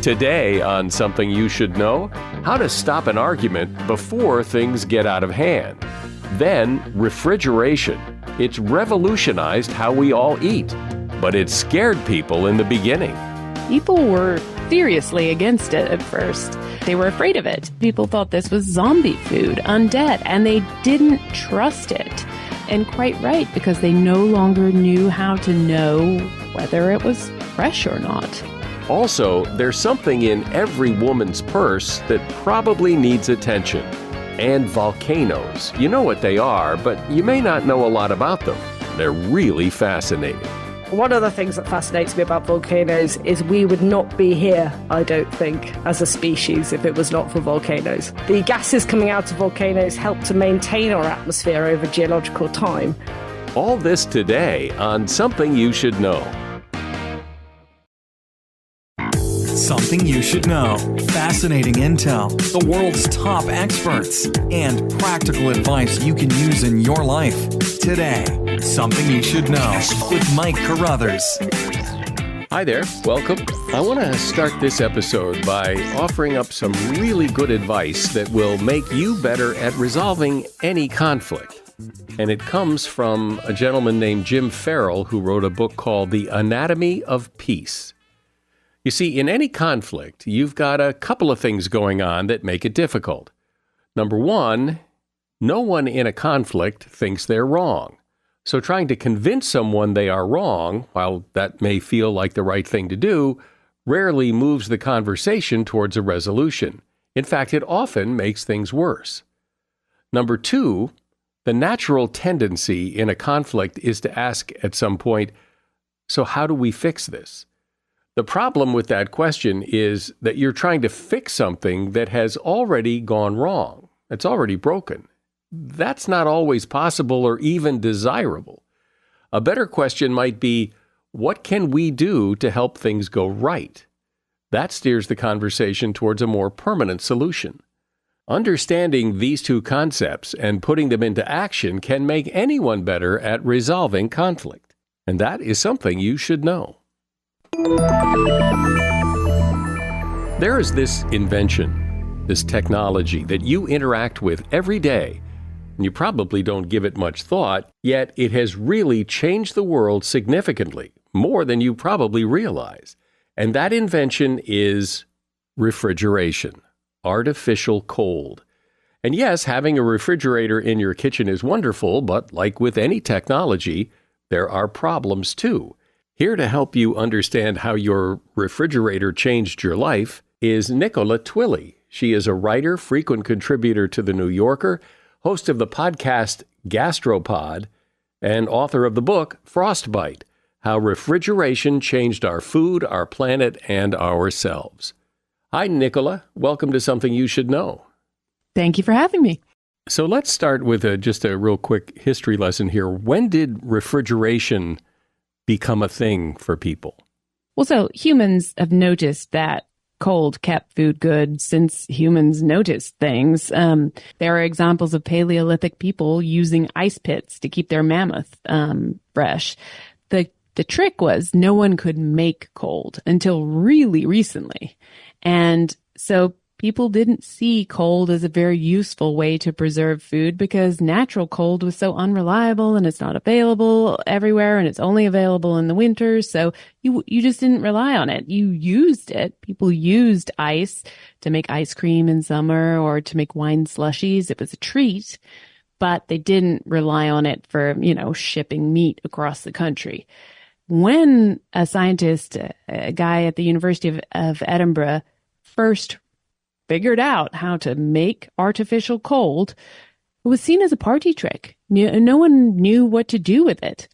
Today on Something You Should Know, how to stop an argument before things get out of hand. Then, refrigeration. It's revolutionized how we all eat, but it scared people in the beginning. People were seriously against it at first. They were afraid of it. People thought this was zombie food, undead, and they didn't trust it. And quite right, because they no longer knew how to know whether it was fresh or not. Also, there's something in every woman's purse that probably needs attention. And volcanoes. You know what they are, but you may not know a lot about them. They're really fascinating. One of the things that fascinates me about volcanoes is we would not be here, I don't think, as a species if it was not for volcanoes. The gases coming out of volcanoes help to maintain our atmosphere over geological time. All this today on Something You Should Know. Something you should know. Fascinating intel, the world's top experts, and practical advice you can use in your life. Today, Something You Should Know with Mike Carruthers. Hi there, welcome. I want to start this episode by offering up some really good advice that will make you better at resolving any conflict. And it comes from a gentleman named Jim Farrell who wrote a book called The Anatomy of Peace. You see, in any conflict, you've got a couple of things going on that make it difficult. Number one, no one in a conflict thinks they're wrong. So trying to convince someone they are wrong, while that may feel like the right thing to do, rarely moves the conversation towards a resolution. In fact, it often makes things worse. Number two, the natural tendency in a conflict is to ask at some point, so how do we fix this? The problem with that question is that you're trying to fix something that has already gone wrong. It's already broken. That's not always possible or even desirable. A better question might be, what can we do to help things go right? That steers the conversation towards a more permanent solution. Understanding these two concepts and putting them into action can make anyone better at resolving conflict. And that is something you should know. There is this invention, this technology that you interact with every day, and you probably don't give it much thought, yet it has really changed the world significantly, more than you probably realize. And that invention is refrigeration, artificial cold. And yes, having a refrigerator in your kitchen is wonderful, but like with any technology, there are problems too. Here to help you understand how your refrigerator changed your life is Nicola Twilley. She is a writer, frequent contributor to The New Yorker, host of the podcast Gastropod, and author of the book Frostbite, How Refrigeration Changed Our Food, Our Planet, and Ourselves. Hi, Nicola. Welcome to Something You Should Know. Thank you for having me. So let's start with just a real quick history lesson here. When did refrigeration become a thing for people? Well, so humans have noticed that cold kept food good since humans noticed things. There are examples of Paleolithic people using ice pits to keep their mammoth fresh. The trick was no one could make cold until really recently. And so people didn't see cold as a very useful way to preserve food because natural cold was so unreliable and it's not available everywhere and it's only available in the winter. So you just didn't rely on it. You used it. People used ice to make ice cream in summer or to make wine slushies. It was a treat, but they didn't rely on it for, shipping meat across the country. When a scientist, a guy at the University of Edinburgh, first figured out how to make artificial cold, it was seen as a party trick. No one knew what to do with it.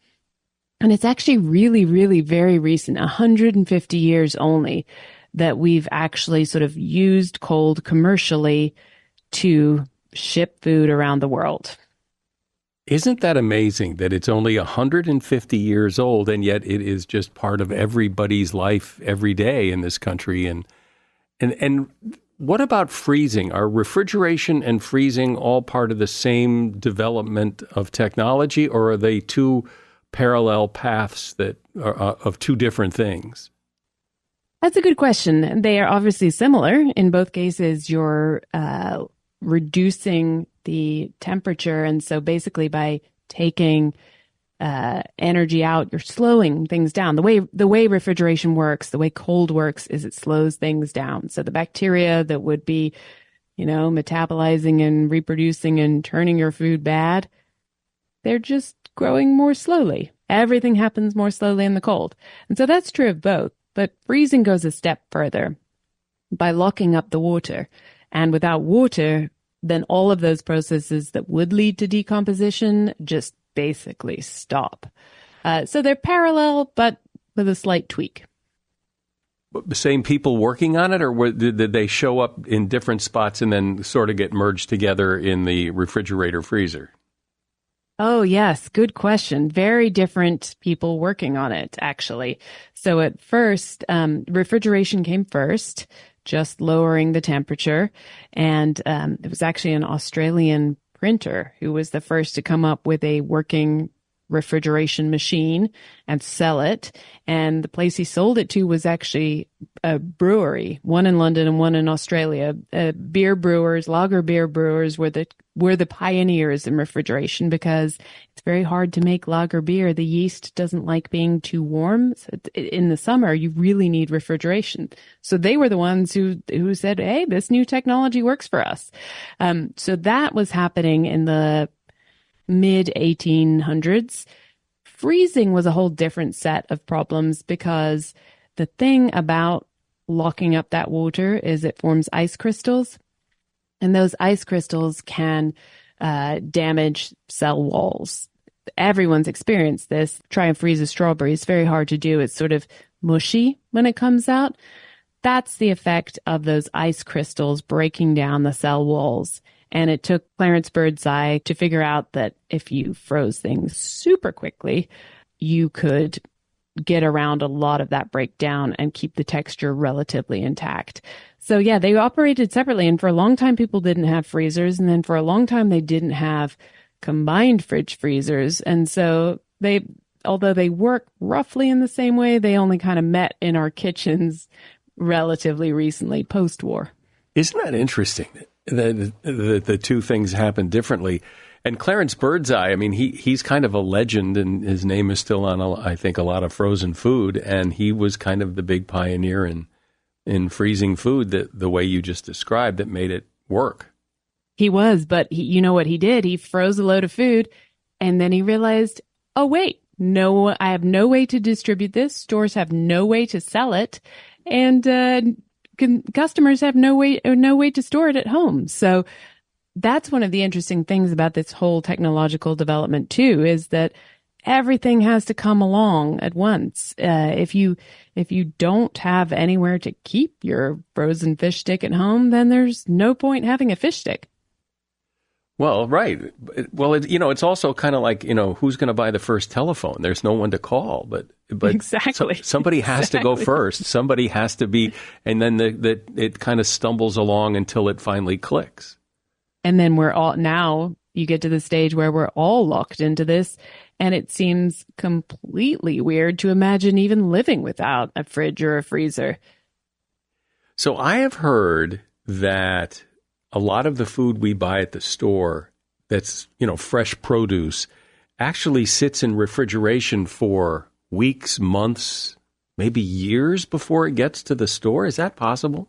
And it's actually really, really very recent, 150 years only, that we've actually sort of used cold commercially to ship food around the world. Isn't that amazing that it's only 150 years old and yet it is just part of everybody's life every day in this country? And what about freezing? Are refrigeration and freezing all part of the same development of technology, or are they two parallel paths that are of two different things? That's a good question. They are obviously similar. In both cases, you're reducing the temperature. And so basically by taking energy out, you're slowing things down. The way refrigeration works, the way cold works is it slows things down. So the bacteria that would be, metabolizing and reproducing and turning your food bad, they're just growing more slowly. Everything happens more slowly in the cold. And so that's true of both. But freezing goes a step further by locking up the water. And without water, then all of those processes that would lead to decomposition just basically stop. So they're parallel, but with a slight tweak. The same people working on it, or did they show up in different spots and then sort of get merged together in the refrigerator freezer? Oh, yes. Good question. Very different people working on it, actually. So at first, refrigeration came first, just lowering the temperature. And it was actually an Australian printer who was the first to come up with a working refrigeration machine and sell it. And the place he sold it to was actually a brewery, one in London and one in Australia. Beer brewers, lager beer brewers were the pioneers in refrigeration because it's very hard to make lager beer. The yeast doesn't like being too warm. So in the summer, you really need refrigeration. So they were the ones who said, hey, this new technology works for us. So that was happening in the mid 1800s. Freezing was a whole different set of problems because the thing about locking up that water is it forms ice crystals. And those ice crystals can damage cell walls. Everyone's experienced this. Try and freeze a strawberry. It's very hard to do. It's sort of mushy when it comes out. That's the effect of those ice crystals breaking down the cell walls. And it took Clarence Birdseye to figure out that if you froze things super quickly, you could get around a lot of that breakdown and keep the texture relatively intact. So yeah, they operated separately. And for a long time, people didn't have freezers. And then for a long time, they didn't have combined fridge freezers. And so although they work roughly in the same way, they only kind of met in our kitchens relatively recently, post-war. Isn't that interesting that the two things happen differently? And Clarence Birdseye, I mean, he's kind of a legend, and his name is still on, I think, a lot of frozen food. And he was kind of the big pioneer in freezing food the way you just described that made it work. He was, but you know what he did? He froze a load of food, and then he realized, oh, wait, no, I have no way to distribute this. Stores have no way to sell it. And customers have no way to store it at home. So that's one of the interesting things about this whole technological development too, is that everything has to come along at once. If you don't have anywhere to keep your frozen fish stick at home, then there's no point having a fish stick. Well, right. Well, it's also kind of like, who's going to buy the first telephone? There's no one to call, but exactly. Somebody has to go first. Somebody has to be, and then it kind of stumbles along until it finally clicks. And then now you get to the stage where we're all locked into this, and it seems completely weird to imagine even living without a fridge or a freezer. So I have heard that a lot of the food we buy at the store that's, fresh produce actually sits in refrigeration for weeks, months, maybe years before it gets to the store. Is that possible?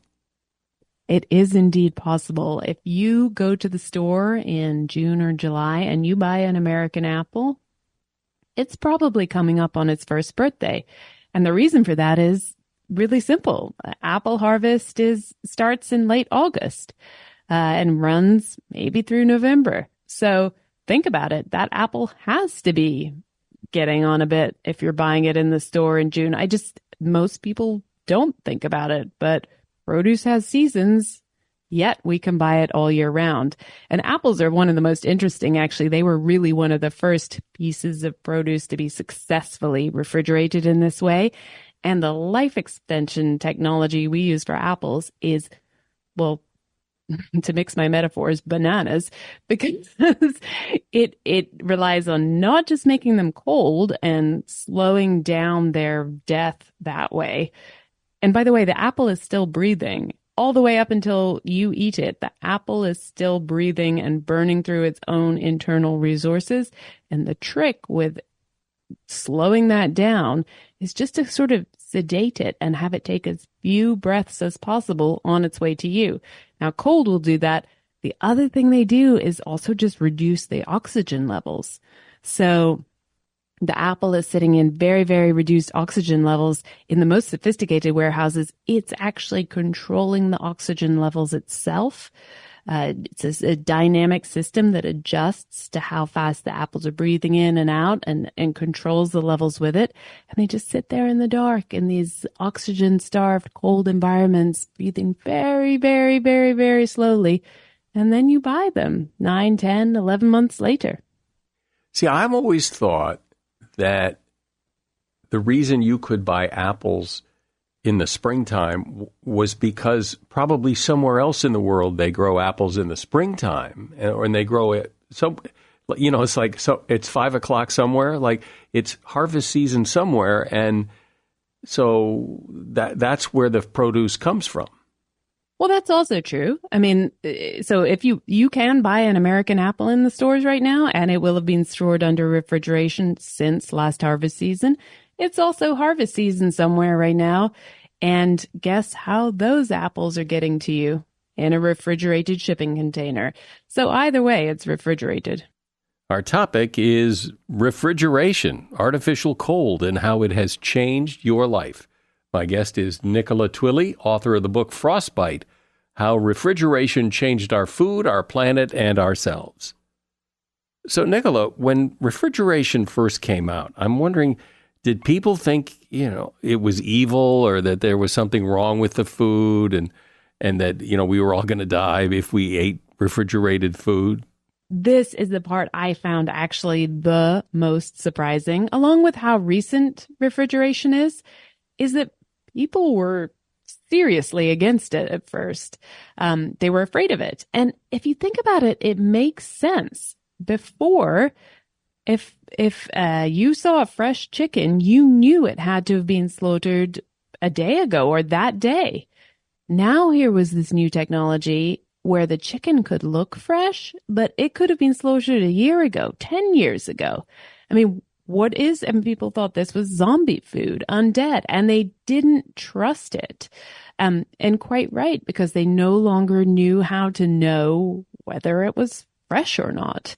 It is indeed possible. If you go to the store in June or July and you buy an American apple, it's probably coming up on its first birthday. And the reason for that is really simple. Apple harvest starts in late August. And runs maybe through November. So think about it. That apple has to be getting on a bit if you're buying it in the store in June. Most people don't think about it, but produce has seasons, yet we can buy it all year round. And apples are one of the most interesting, actually. They were really one of the first pieces of produce to be successfully refrigerated in this way. And the life extension technology we use for apples is, well, to mix my metaphors, bananas, because it relies on not just making them cold and slowing down their death that way. And by the way, the apple is still breathing all the way up until you eat it. The apple is still breathing and burning through its own internal resources. And the trick with slowing that down is just to sort of sedate it and have it take as few breaths as possible on its way to you. Now, cold will do that. The other thing they do is also just reduce the oxygen levels. So the apple is sitting in very, very reduced oxygen levels. In the most sophisticated warehouses, it's actually controlling the oxygen levels itself. It's a dynamic system that adjusts to how fast the apples are breathing in and out and controls the levels with it. And they just sit there in the dark in these oxygen-starved, cold environments, breathing very, very, very, very slowly. And then you buy them 9, 10, 11 months later. See, I've always thought that the reason you could buy apples in the springtime was because probably somewhere else in the world they grow apples in the springtime, and they grow it. So, it's like, so it's 5 o'clock somewhere, like it's harvest season somewhere. And so that's where the produce comes from. Well, that's also true. I mean, so if you can buy an American apple in the stores right now, and it will have been stored under refrigeration since last harvest season. It's also harvest season somewhere right now. And guess how those apples are getting to you? In a refrigerated shipping container. So either way, it's refrigerated. Our topic is refrigeration, artificial cold, and how it has changed your life. My guest is Nicola Twilley, author of the book Frostbite, How Refrigeration Changed Our Food, Our Planet, and Ourselves. So, Nicola, when refrigeration first came out, I'm wondering, did people think, it was evil or that there was something wrong with the food and that, we were all going to die if we ate refrigerated food? This is the part I found actually the most surprising, along with how recent refrigeration is that people were seriously against it at first. They were afraid of it. And if you think about it, it makes sense. Before, if you saw a fresh chicken, you knew it had to have been slaughtered a day ago or that day. Now here was this new technology where the chicken could look fresh, but it could have been slaughtered a year ago, 10 years ago. I mean, and people thought this was zombie food, undead, and they didn't trust it. And quite right, because they no longer knew how to know whether it was fresh or not.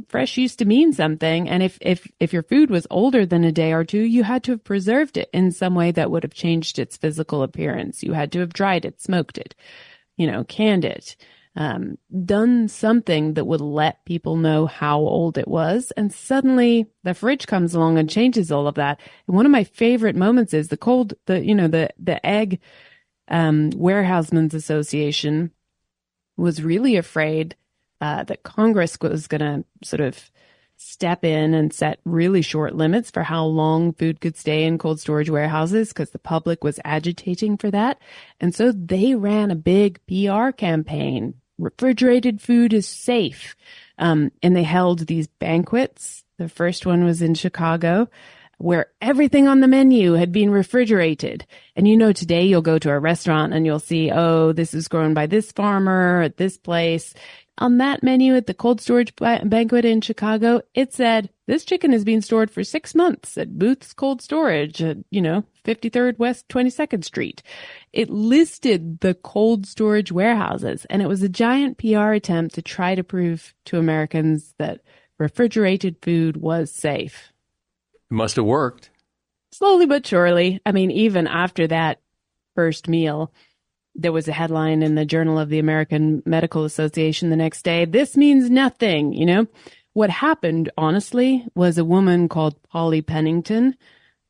Fresh used to mean something. And if your food was older than a day or two, you had to have preserved it in some way that would have changed its physical appearance. You had to have dried it, smoked it, canned it, done something that would let people know how old it was. And suddenly the fridge comes along and changes all of that. And one of my favorite moments is the Egg Warehousemen's Association was really afraid that Congress was going to sort of step in and set really short limits for how long food could stay in cold storage warehouses because the public was agitating for that. And so they ran a big PR campaign. Refrigerated food is safe. And they held these banquets. The first one was in Chicago, where everything on the menu had been refrigerated. And today you'll go to a restaurant and you'll see, this is grown by this farmer at this place. On that menu at the cold storage banquet in Chicago, it said, this chicken is being stored for 6 months at Booth's Cold Storage at, 53rd West 22nd Street. It listed the cold storage warehouses, and it was a giant PR attempt to try to prove to Americans that refrigerated food was safe. It must have worked. Slowly but surely. I mean, even after that first meal, there was a headline in the Journal of the American Medical Association the next day. This means nothing, What happened, honestly, was a woman called Polly Pennington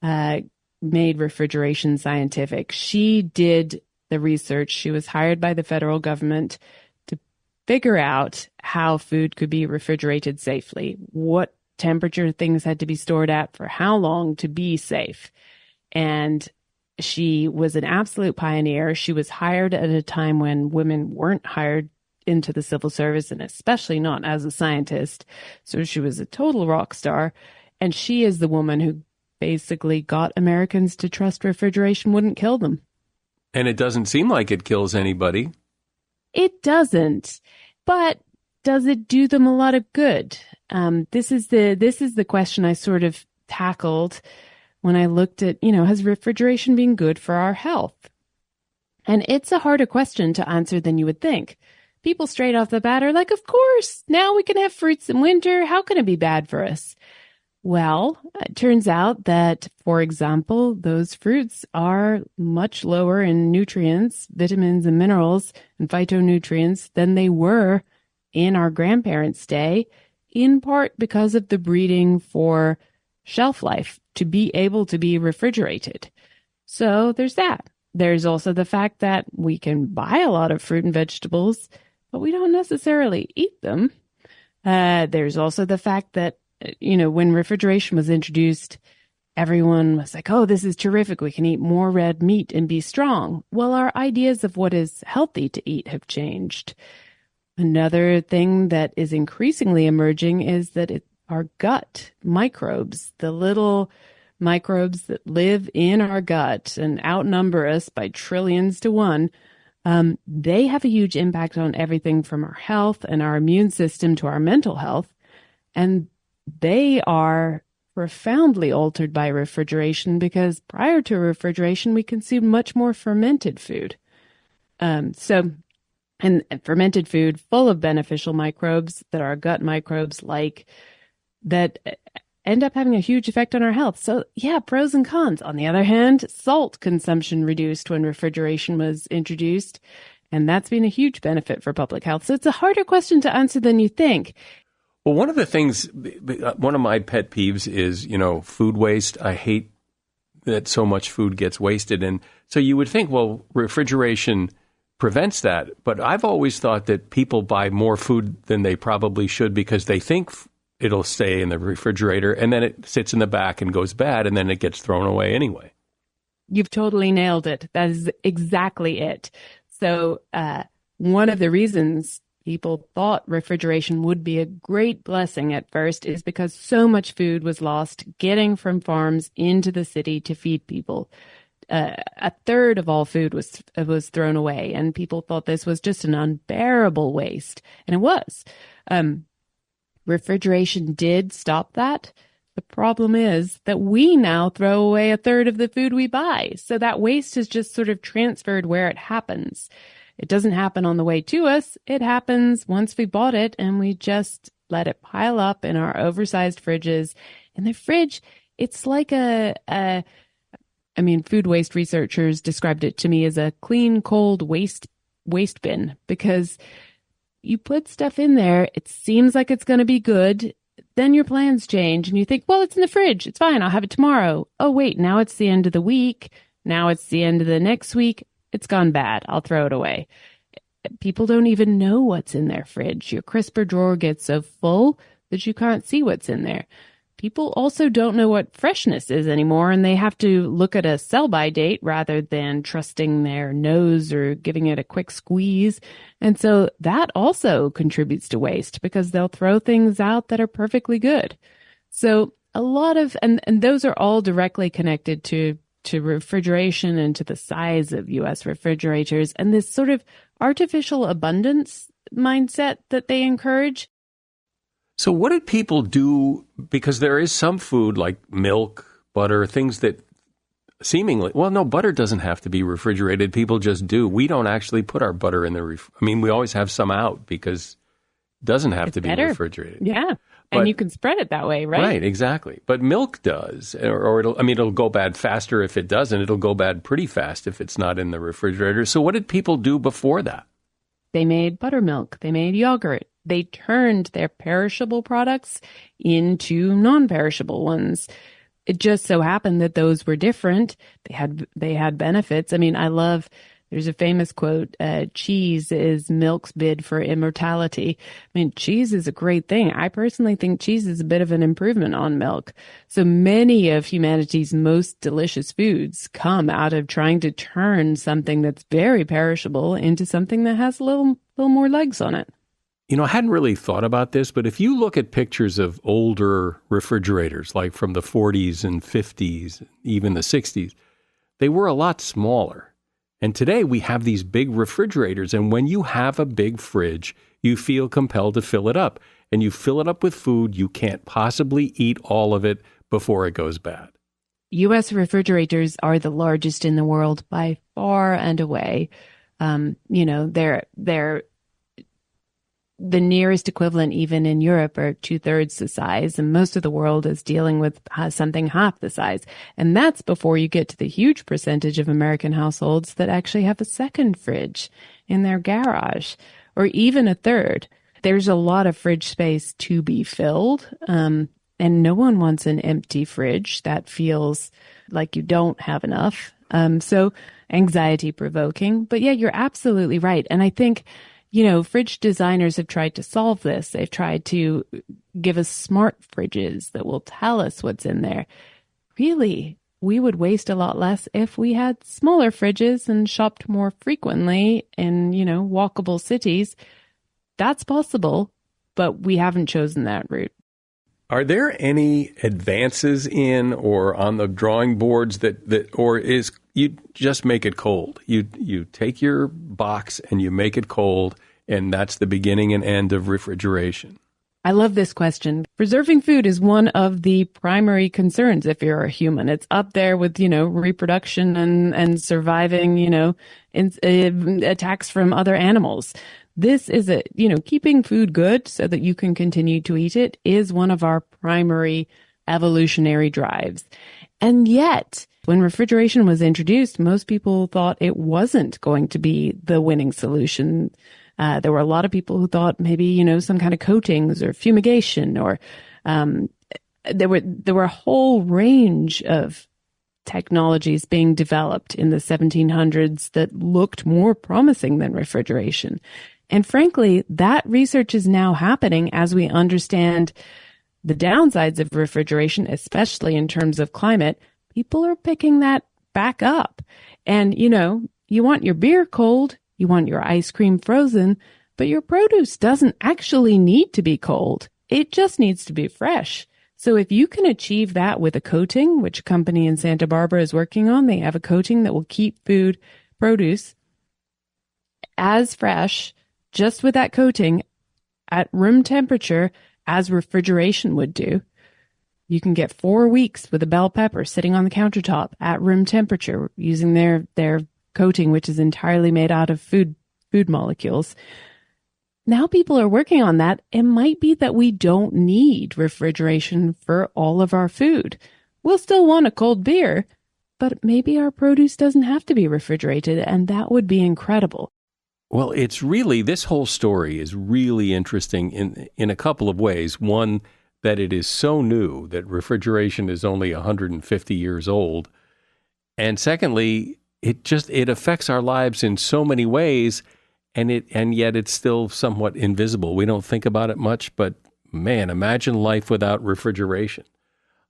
made refrigeration scientific. She did the research. She was hired by the federal government to figure out how food could be refrigerated safely, what temperature things had to be stored at for how long to be safe. And she was an absolute pioneer. She was hired at a time when women weren't hired into the civil service, and especially not as a scientist. So she was a total rock star. And she is the woman who basically got Americans to trust refrigeration wouldn't kill them. And it doesn't seem like it kills anybody. It doesn't. But does it do them a lot of good? This is the question I sort of tackled when I looked at, has refrigeration been good for our health? And it's a harder question to answer than you would think. People straight off the bat are like, of course, now we can have fruits in winter. How can it be bad for us? Well, it turns out that, for example, those fruits are much lower in nutrients, vitamins and minerals and phytonutrients than they were in our grandparents' day, in part because of the breeding for shelf life to be able to be refrigerated. So there's that. There's also the fact that we can buy a lot of fruit and vegetables, but we don't necessarily eat them. There's also the fact that, when refrigeration was introduced, everyone was like, oh, this is terrific. We can eat more red meat and be strong. Well, our ideas of what is healthy to eat have changed. Another thing that is increasingly emerging is that our gut microbes, the little microbes that live in our gut and outnumber us by trillions to one, they have a huge impact on everything from our health and our immune system to our mental health. And they are profoundly altered by refrigeration because prior to refrigeration, we consumed much more fermented food. And fermented food full of beneficial microbes that our gut microbes like that end up having a huge effect on our health. So yeah, pros and cons. On the other hand, salt consumption reduced when refrigeration was introduced, and that's been a huge benefit for public health. So it's a harder question to answer than you think. Well, one of my pet peeves is, food waste. I hate that so much food gets wasted. And so you would think, well, refrigeration prevents that. But I've always thought that people buy more food than they probably should because they think it'll stay in the refrigerator and then it sits in the back and goes bad and then it gets thrown away anyway. You've totally nailed it. That is exactly it. So one of the reasons people thought refrigeration would be a great blessing at first is because so much food was lost getting from farms into the city to feed people. A third of all food was thrown away, and people thought this was just an unbearable waste, and it was. Refrigeration did stop that. The problem is that we now throw away a third of the food we buy, so that waste is just sort of transferred where it happens. It doesn't happen on the way to us. It happens once we bought it and we just let it pile up in our oversized fridges. And the fridge, it's like food waste researchers described it to me as a clean, cold waste bin because you put stuff in there. It seems like it's going to be good. Then your plans change and you think, well, it's in the fridge. It's fine. I'll have it tomorrow. Oh, wait, now it's the end of the week. Now it's the end of the next week. It's gone bad. I'll throw it away. People don't even know what's in their fridge. Your crisper drawer gets so full that you can't see what's in there. People also don't know what freshness is anymore, and they have to look at a sell-by date rather than trusting their nose or giving it a quick squeeze. And so that also contributes to waste because they'll throw things out that are perfectly good. So a lot of, and those are all directly connected to refrigeration and to the size of U.S. refrigerators and this sort of artificial abundance mindset that they encourage. So what did people do? Because there is some food like milk, butter, things that seemingly, well, no, butter doesn't have to be refrigerated. People just do. We don't actually put our butter in the we always have some out because it doesn't have to be refrigerated. Yeah. And you can spread it that way, right? Right, exactly. But milk does, or it'll go bad faster if it doesn't. It'll go bad pretty fast if it's not in the refrigerator. So what did people do before that? They made buttermilk. They made yogurt. They turned their perishable products into non-perishable ones. It just so happened that those were different. They had benefits. There's a famous quote, cheese is milk's bid for immortality. Cheese is a great thing. I personally think cheese is a bit of an improvement on milk. So many of humanity's most delicious foods come out of trying to turn something that's very perishable into something that has a little more legs on it. I hadn't really thought about this, but if you look at pictures of older refrigerators, like from the 40s and 50s, even the 60s, they were a lot smaller. And today we have these big refrigerators. And when you have a big fridge, you feel compelled to fill it up. And you fill it up with food. You can't possibly eat all of it before it goes bad. U.S. refrigerators are the largest in the world by far and away. They're the nearest equivalent, even in Europe, are 2/3 the size, and most of the world is dealing with something half the size. And that's before you get to the huge percentage of American households that actually have a second fridge in their garage, or even a third. There's a lot of fridge space to be filled, and no one wants an empty fridge. That feels like you don't have enough. So anxiety provoking. But yeah, you're absolutely right. And I think, fridge designers have tried to solve this. They've tried to give us smart fridges that will tell us what's in there. Really, we would waste a lot less if we had smaller fridges and shopped more frequently in, walkable cities. That's possible, but we haven't chosen that route. Are there any advances in or on the drawing boards or is you just make it cold? You take your box and you make it cold, and that's the beginning and end of refrigeration. I love this question. Preserving food is one of the primary concerns if you're a human. It's up there with, reproduction and surviving, attacks from other animals. This is keeping food good so that you can continue to eat it is one of our primary evolutionary drives. And yet, when refrigeration was introduced, most people thought it wasn't going to be the winning solution. There were a lot of people who thought maybe, some kind of coatings or fumigation, or there were a whole range of technologies being developed in the 1700s that looked more promising than refrigeration. And frankly, that research is now happening as we understand the downsides of refrigeration, especially in terms of climate. People are picking that back up. And, you want your beer cold, you want your ice cream frozen, but your produce doesn't actually need to be cold. It just needs to be fresh. So if you can achieve that with a coating, which a company in Santa Barbara is working on, they have a coating that will keep produce as fresh, just with that coating at room temperature as refrigeration would do. You can get 4 weeks with a bell pepper sitting on the countertop at room temperature using their coating, which is entirely made out of food molecules. Now people are working on that. It might be that we don't need refrigeration for all of our food. We'll still want a cold beer, but maybe our produce doesn't have to be refrigerated, and that would be incredible. Well, this whole story is really interesting in a couple of ways. One, that it is so new that refrigeration is only 150 years old. And secondly, it affects our lives in so many ways, and yet it's still somewhat invisible. We don't think about it much, but man, imagine life without refrigeration.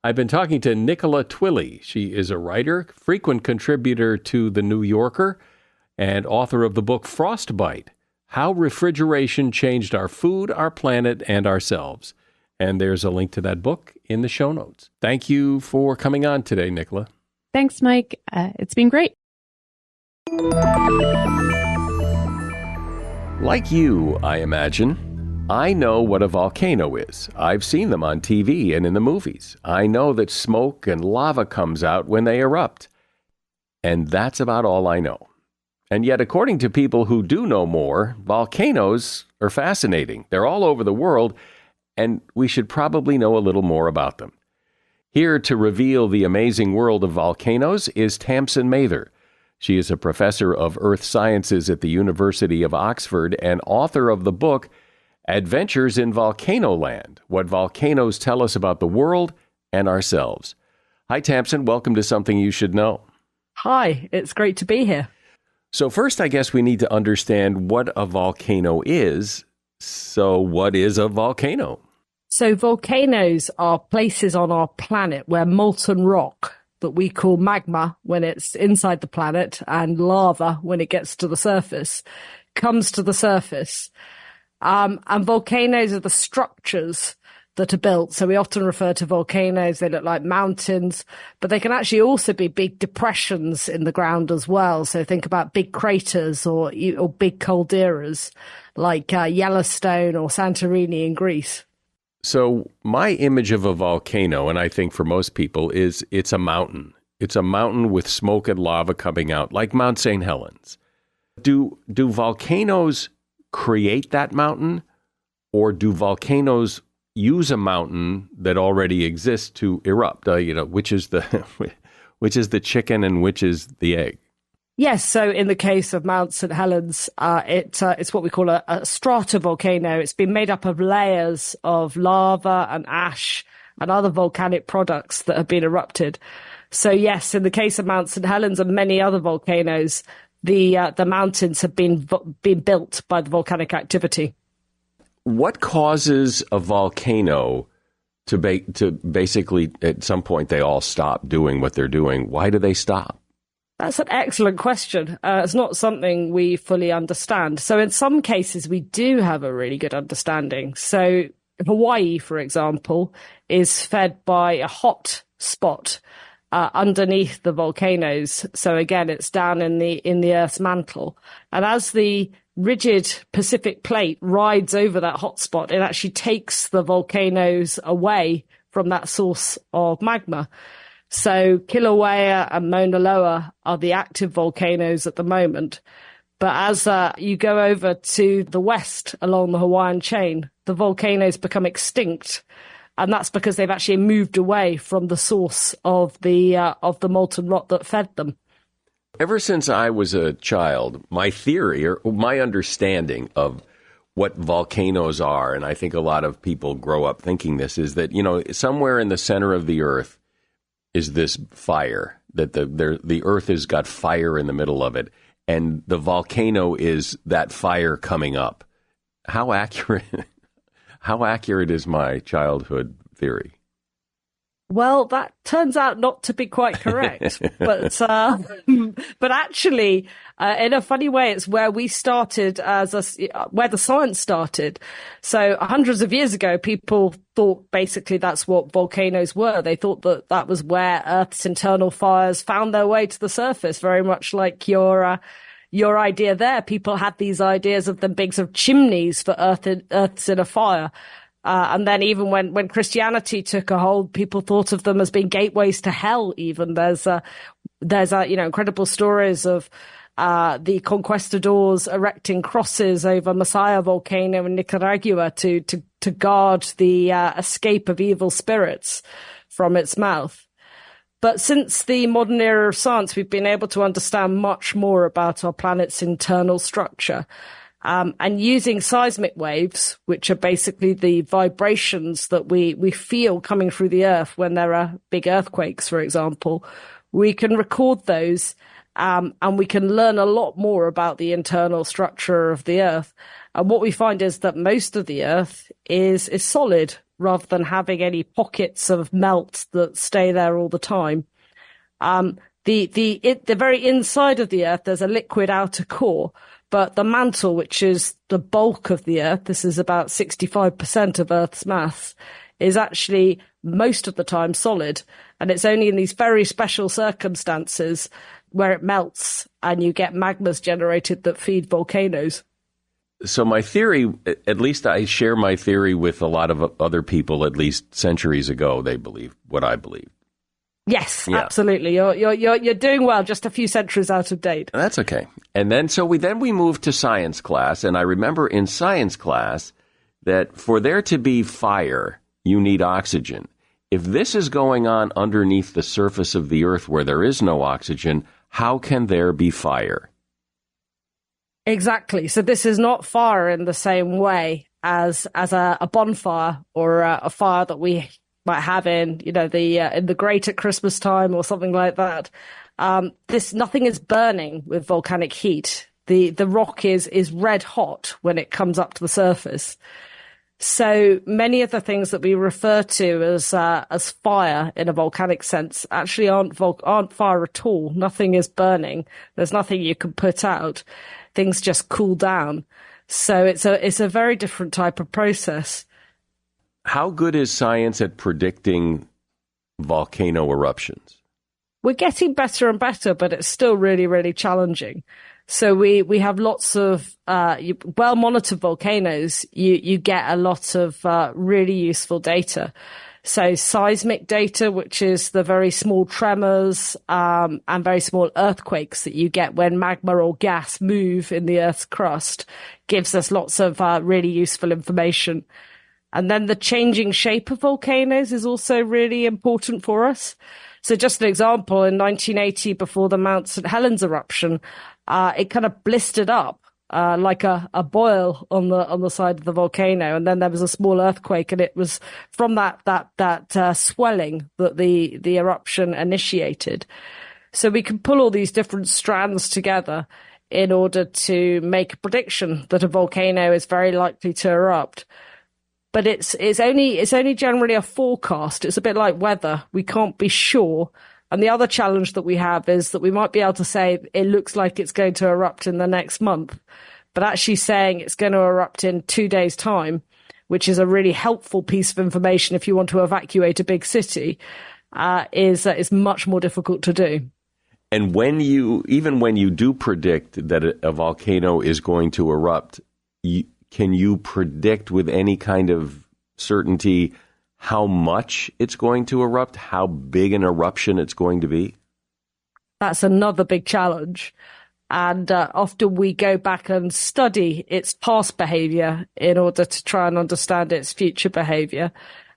I've been talking to Nicola Twilley. She is a writer, frequent contributor to The New Yorker, and author of the book Frostbite: How Refrigeration Changed Our Food, Our Planet, and Ourselves. And there's a link to that book in the show notes. Thank you for coming on today, Nicola. Thanks, Mike. It's been great. Like you, I imagine, I know what a volcano is. I've seen them on TV and in the movies. I know that smoke and lava comes out when they erupt. And that's about all I know. And yet, according to people who do know more, volcanoes are fascinating. They're all over the world, and we should probably know a little more about them. Here to reveal the amazing world of volcanoes is Tamsin Mather. She is a professor of earth sciences at the University of Oxford and author of the book Adventures in Volcanoland: What Volcanoes Tell Us About the World and Ourselves. Hi, Tamsin. Welcome to Something You Should Know. Hi, it's great to be here. So first, I guess we need to understand what a volcano is. So what is a volcano? So volcanoes are places on our planet where molten rock that we call magma when it's inside the planet and lava when it gets to the surface comes to the surface. And volcanoes are the structures that are built. So we often refer to volcanoes, they look like mountains, but they can actually also be big depressions in the ground as well. So think about big craters or big calderas like Yellowstone or Santorini in Greece. So my image of a volcano, and I think for most people, is it's a mountain. It's a mountain with smoke and lava coming out, like Mount St. Helens. Do volcanoes create that mountain, or do volcanoes use a mountain that already exists to erupt? Which is the chicken and which is the egg? Yes. So in the case of Mount St. Helens, it's what we call a stratovolcano. It's been made up of layers of lava and ash and other volcanic products that have been erupted. So yes, in the case of Mount St. Helens and many other volcanoes, the mountains have been built by the volcanic activity. What causes a volcano to basically, at some point, they all stop doing what they're doing? Why do they stop? That's an excellent question. It's not something we fully understand. So in some cases, we do have a really good understanding. So Hawaii, for example, is fed by a hot spot underneath the volcanoes. So again, it's down in the Earth's mantle. And as the rigid Pacific plate rides over that hotspot, it actually takes the volcanoes away from that source of magma. So Kilauea and Mauna Loa are the active volcanoes at the moment. But as you go over to the west along the Hawaiian chain, the volcanoes become extinct. And that's because they've actually moved away from the source of the molten rock that fed them. Ever since I was a child, my theory or my understanding of what volcanoes are, and I think a lot of people grow up thinking this, is that, somewhere in the center of the earth is this fire, that the earth has got fire in the middle of it, and the volcano is that fire coming up. How accurate is my childhood theory? Well, that turns out not to be quite correct, but actually, in a funny way, it's where we started where the science started. So hundreds of years ago, people thought basically that's what volcanoes were. They thought that was where Earth's internal fires found their way to the surface, very much like your idea there. People had these ideas of them being sort of chimneys for Earth's inner fire. And then even when Christianity took a hold, people thought of them as being gateways to hell. Even there's incredible stories of the conquistadors erecting crosses over Masaya volcano in Nicaragua to guard the escape of evil spirits from its mouth. But since the modern era of science, we've been able to understand much more about our planet's internal structure. And using seismic waves, which are basically the vibrations that we feel coming through the earth when there are big earthquakes, for example, we can record those, and we can learn a lot more about the internal structure of the earth. And what we find is that most of the earth is solid rather than having any pockets of melt that stay there all the time. The very inside of the earth, there's a liquid outer core. But the mantle, which is the bulk of the Earth, this is about 65% of Earth's mass, is actually most of the time solid. And it's only in these very special circumstances where it melts and you get magmas generated that feed volcanoes. So my theory, at least I share my theory with a lot of other people, at least centuries ago, they believe what I believe. Yes, yeah. Absolutely. You're doing well, just a few centuries out of date. That's okay. And then we moved to science class, and I remember in science class that for there to be fire, you need oxygen. If this is going on underneath the surface of the earth where there is no oxygen, how can there be fire? Exactly. So this is not fire in the same way as a bonfire or a fire that we might have in the grate at Christmas time or something like that. Nothing is burning with volcanic heat. The rock is red hot when it comes up to the surface. So many of the things that we refer to as fire in a volcanic sense actually aren't fire at all. Nothing is burning. There's nothing you can put out. Things just cool down. So it's a very different type of process. How good is science at predicting volcano eruptions? We're getting better and better, but it's still really, really challenging. So we have lots of well-monitored volcanoes. You get a lot of really useful data. So seismic data, which is the very small tremors and very small earthquakes that you get when magma or gas move in the Earth's crust, gives us lots of really useful information. And then the changing shape of volcanoes is also really important for us. So just an example, in 1980, before the Mount St. Helens eruption, it kind of blistered up like a boil on the side of the volcano, and then there was a small earthquake, and it was from that swelling that the eruption initiated. So we can pull all these different strands together in order to make a prediction that a volcano is very likely to erupt. But it's only generally a forecast. It's a bit like weather. We can't be sure. And the other challenge that we have is that we might be able to say it looks like it's going to erupt in the next month, but actually saying it's going to erupt in 2 days' time, which is a really helpful piece of information if you want to evacuate a big city, is much more difficult to do. And even when you do predict that a volcano is going to erupt, can you predict with any kind of certainty how much it's going to erupt, how big an eruption it's going to be? That's another big challenge. And often we go back and study its past behavior in order to try and understand its future behavior.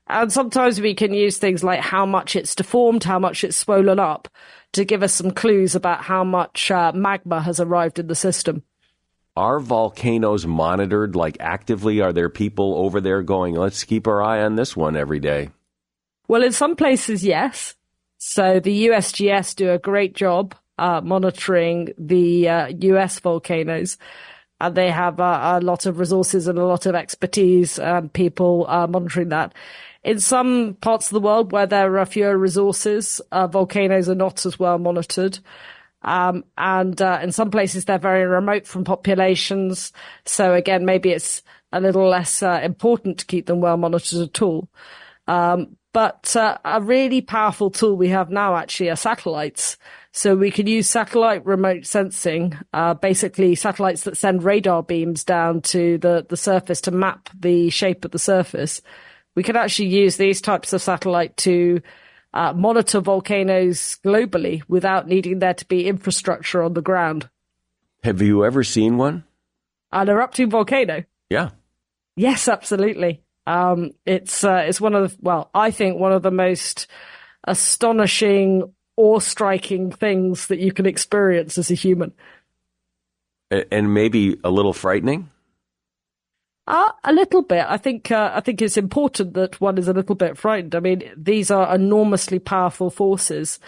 And sometimes we can use things like how much it's deformed, how much it's swollen up, to give us some clues about how much magma has arrived in the system. Are volcanoes monitored, like actively? Are there people over there going, let's keep our eye on this one every day? Well, in some places, yes. So the USGS do a great job monitoring the US volcanoes. And they have a lot of resources and a lot of expertise and people monitoring that. In some parts of the world where there are fewer resources, volcanoes are not as well monitored. And in some places they're very remote from populations. So again, maybe it's a little less important to keep them well monitored at all. But a really powerful tool we have now actually are satellites. So we can use satellite remote sensing, basically satellites that send radar beams down to the surface to map the shape of the surface. We can actually use these types of satellite to monitor volcanoes globally without needing there to be infrastructure on the ground. Have you ever seen one? An erupting volcano? Yeah. Yes, absolutely. It's one of I think one of the most astonishing, awe-striking things that you can experience as a human. And maybe a little frightening? A little bit. I think it's important that one is a little bit frightened. I mean, these are enormously powerful forces,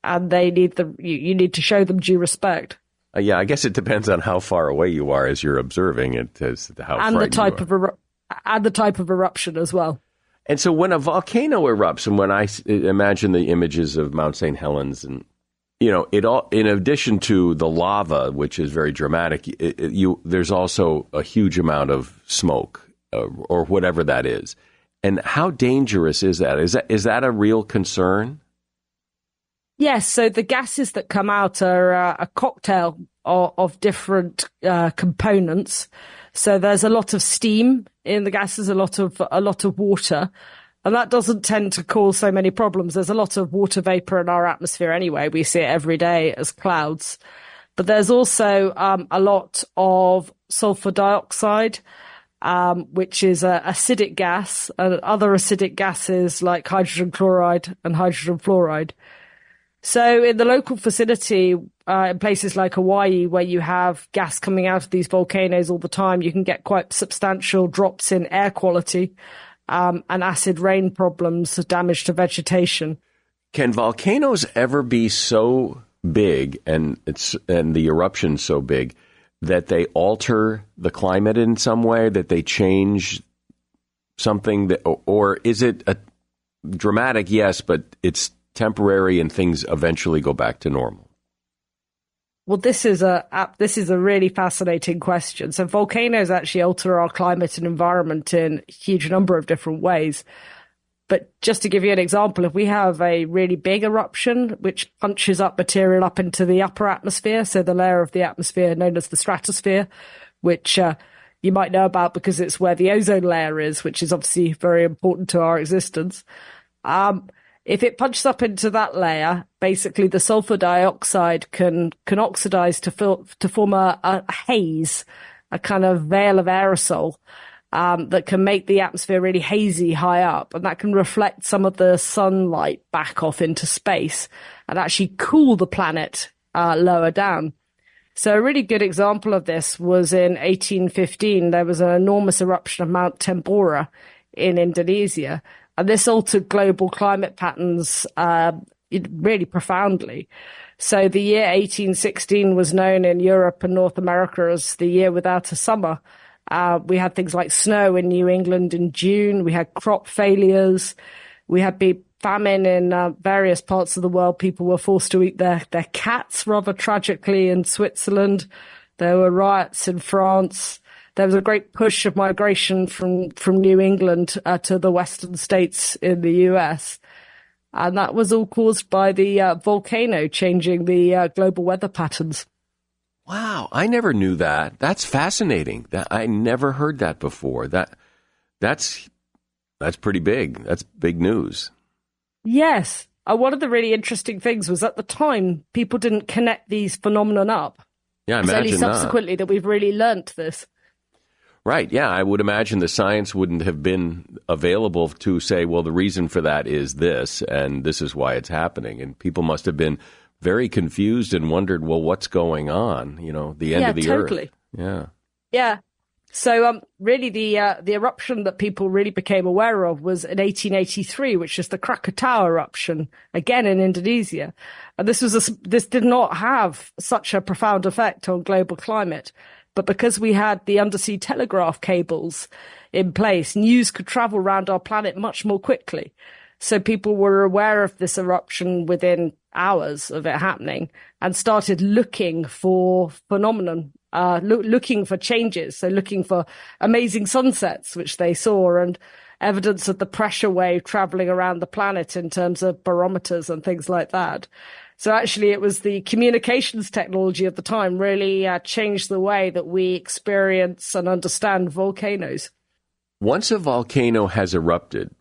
and they need you need to show them due respect. Yeah, I guess it depends on how far away you are as you're observing it, as to how and the type you are. And the type of eruption as well. And so when a volcano erupts, and when I imagine the images of Mount St. Helens, and it all, in addition to the lava, which is very dramatic, there's also a huge amount of smoke, or whatever that is. And how dangerous is that? Is that a real concern? Yes. So the gases that come out are a cocktail of different components. So there's a lot of steam in the gases, a lot of water, and that doesn't tend to cause so many problems. There's a lot of water vapor in our atmosphere anyway. We see it every day as clouds. But there's also a lot of sulfur dioxide, which is an acidic gas, and other acidic gases like hydrogen chloride and hydrogen fluoride. So in the local facility, in places like Hawaii, where you have gas coming out of these volcanoes all the time, you can get quite substantial drops in air quality and acid rain problems, damage to vegetation. Can volcanoes ever be so big and the eruption so big that they alter the climate in some way, that they change something, or is it a dramatic? Yes, but it's temporary and things eventually go back to normal? Well, this is a really fascinating question. So volcanoes actually alter our climate and environment in a huge number of different ways. But just to give you an example, if we have a really big eruption, which punches up material up into the upper atmosphere, so the layer of the atmosphere known as the stratosphere, which you might know about because it's where the ozone layer is, which is obviously very important to our existence. If it punches up into that layer, basically the sulfur dioxide can oxidize to form a haze, a kind of veil of aerosol. That can make the atmosphere really hazy high up, and that can reflect some of the sunlight back off into space and actually cool the planet lower down. So a really good example of this was in 1815. There was an enormous eruption of Mount Tambora in Indonesia, and this altered global climate patterns really profoundly. So the year 1816 was known in Europe and North America as the year without a summer. We had things like snow in New England in June. We had crop failures. We had famine in various parts of the world. People were forced to eat their cats rather tragically in Switzerland. There were riots in France. There was a great push of migration from New England to the western states in the US. And that was all caused by the volcano changing the global weather patterns. Wow, I never knew that. That's fascinating. I never heard that before. That's pretty big. That's big news. Yes. One of the really interesting things was at the time, people didn't connect these phenomenon up. Yeah, it's imagine only subsequently that we've really learnt this. Right, yeah. I would imagine the science wouldn't have been available to say, well, the reason for that is this, and this is why it's happening. And people must have been very confused and wondered, well, what's going on? You know, the end of the totally. Earth. Yeah. So really the eruption that people really became aware of was in 1883, which is the Krakatoa eruption, again in Indonesia. And this did not have such a profound effect on global climate. But because we had the undersea telegraph cables in place, news could travel around our planet much more quickly. So people were aware of this eruption within hours of it happening and started looking for phenomenon, looking for changes. So looking for amazing sunsets, which they saw, and evidence of the pressure wave traveling around the planet in terms of barometers and things like that. So actually it was the communications technology of the time really changed the way that we experience and understand volcanoes. Once a volcano has erupted,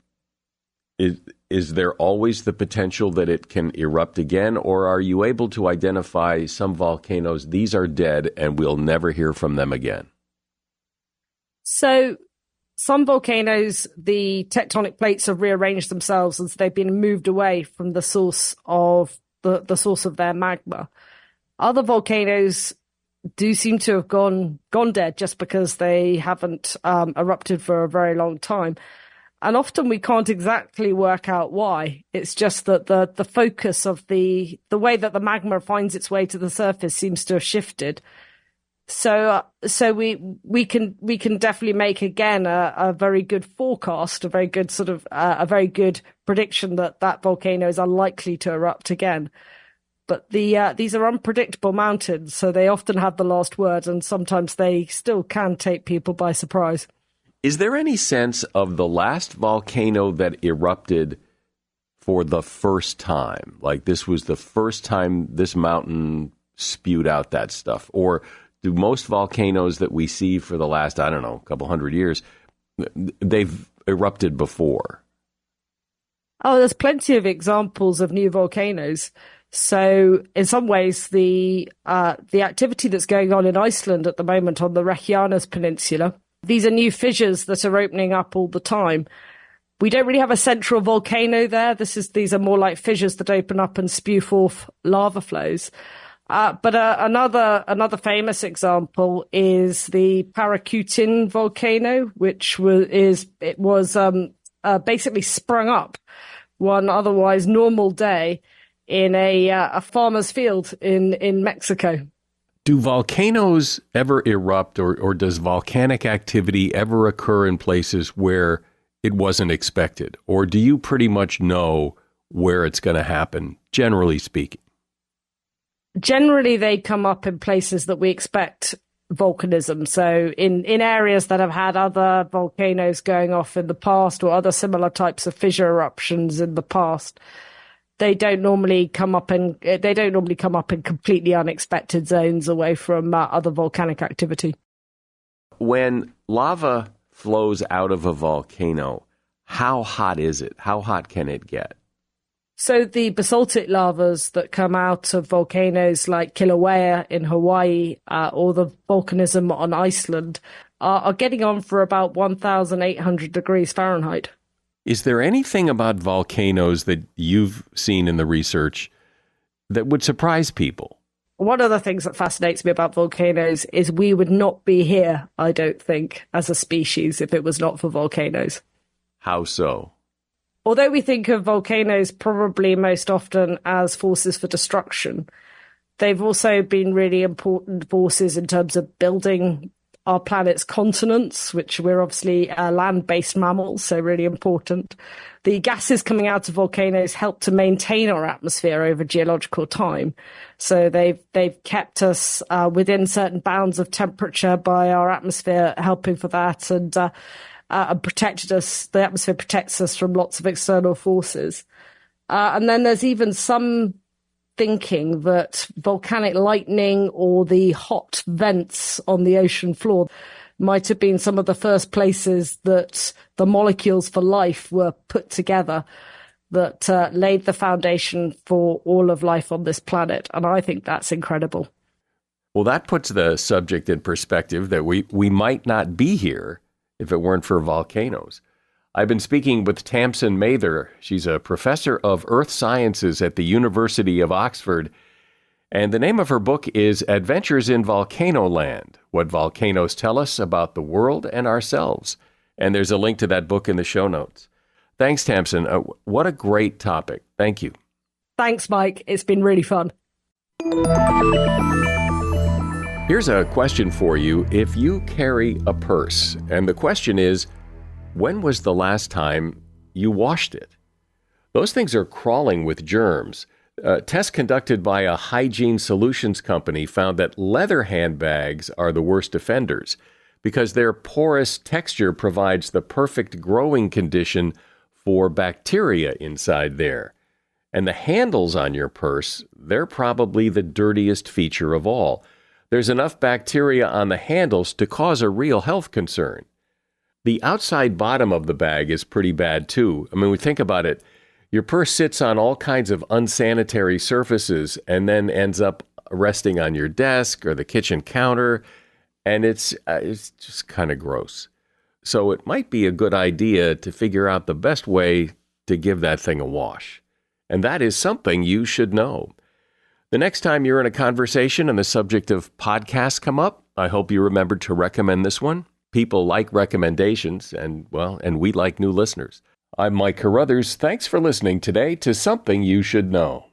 is there always the potential that it can erupt again, or are you able to identify some volcanoes, these are dead and we'll never hear from them again? So some volcanoes, the tectonic plates have rearranged themselves as they've been moved away from the source of the source of their magma. Other volcanoes do seem to have gone dead just because they haven't erupted for a very long time. And often we can't exactly work out why. It's just that the focus of the way that the magma finds its way to the surface seems to have shifted. So we can definitely make again a very good forecast, a very good sort of a very good prediction that volcano is unlikely to erupt again. But these are unpredictable mountains, so they often have the last word, and sometimes they still can take people by surprise. Is there any sense of the last volcano that erupted for the first time? Like this was the first time this mountain spewed out that stuff? Or do most volcanoes that we see for the last, I don't know, couple hundred years, they've erupted before? Oh, there's plenty of examples of new volcanoes. So in some ways, the activity that's going on in Iceland at the moment on the Reykjanes Peninsula, these are new fissures that are opening up all the time. We don't really have a central volcano there. These are more like fissures that open up and spew forth lava flows. But another famous example is the Paracutin volcano, which was basically sprung up one otherwise normal day in a farmer's field in Mexico. Do volcanoes ever erupt, or does volcanic activity ever occur in places where it wasn't expected? Or do you pretty much know where it's going to happen, generally speaking? Generally, they come up in places that we expect volcanism. So in areas that have had other volcanoes going off in the past or other similar types of fissure eruptions in the past, they don't normally come up in completely unexpected zones away from other volcanic activity. When lava flows out of a volcano, how hot is it? How hot can it get? So the basaltic lavas that come out of volcanoes like Kilauea in Hawaii or the volcanism on Iceland are getting on for about 1,800 degrees Fahrenheit. Is there anything about volcanoes that you've seen in the research that would surprise people? One of the things that fascinates me about volcanoes is we would not be here, I don't think, as a species if it was not for volcanoes. How so? Although we think of volcanoes probably most often as forces for destruction, they've also been really important forces in terms of building our planet's continents, which we're obviously land-based mammals, so really important. The gases coming out of volcanoes help to maintain our atmosphere over geological time. So they've kept us within certain bounds of temperature by our atmosphere helping for that, and protected us. The atmosphere protects us from lots of external forces. And then there's even some thinking that volcanic lightning or the hot vents on the ocean floor might have been some of the first places that the molecules for life were put together that laid the foundation for all of life on this planet. And I think that's incredible. Well, that puts the subject in perspective that we might not be here if it weren't for volcanoes. I've been speaking with Tamsin Mather. She's a professor of earth sciences at the University of Oxford. And the name of her book is Adventures in Volcano Land, What Volcanoes Tell Us About the World and Ourselves. And there's a link to that book in the show notes. Thanks, Tamsin. What a great topic. Thank you. Thanks, Mike. It's been really fun. Here's a question for you. If you carry a purse, and the question is, when was the last time you washed it? Those things are crawling with germs. Tests conducted by a hygiene solutions company found that leather handbags are the worst offenders because their porous texture provides the perfect growing condition for bacteria inside there. And the handles on your purse, they're probably the dirtiest feature of all. There's enough bacteria on the handles to cause a real health concern. The outside bottom of the bag is pretty bad too. I mean, we think about it. Your purse sits on all kinds of unsanitary surfaces and then ends up resting on your desk or the kitchen counter, and it's just kind of gross. So it might be a good idea to figure out the best way to give that thing a wash. And that is something you should know. The next time you're in a conversation and the subject of podcasts come up, I hope you remember to recommend this one. People like recommendations, and we like new listeners. I'm Mike Carruthers. Thanks for listening today to Something You Should Know.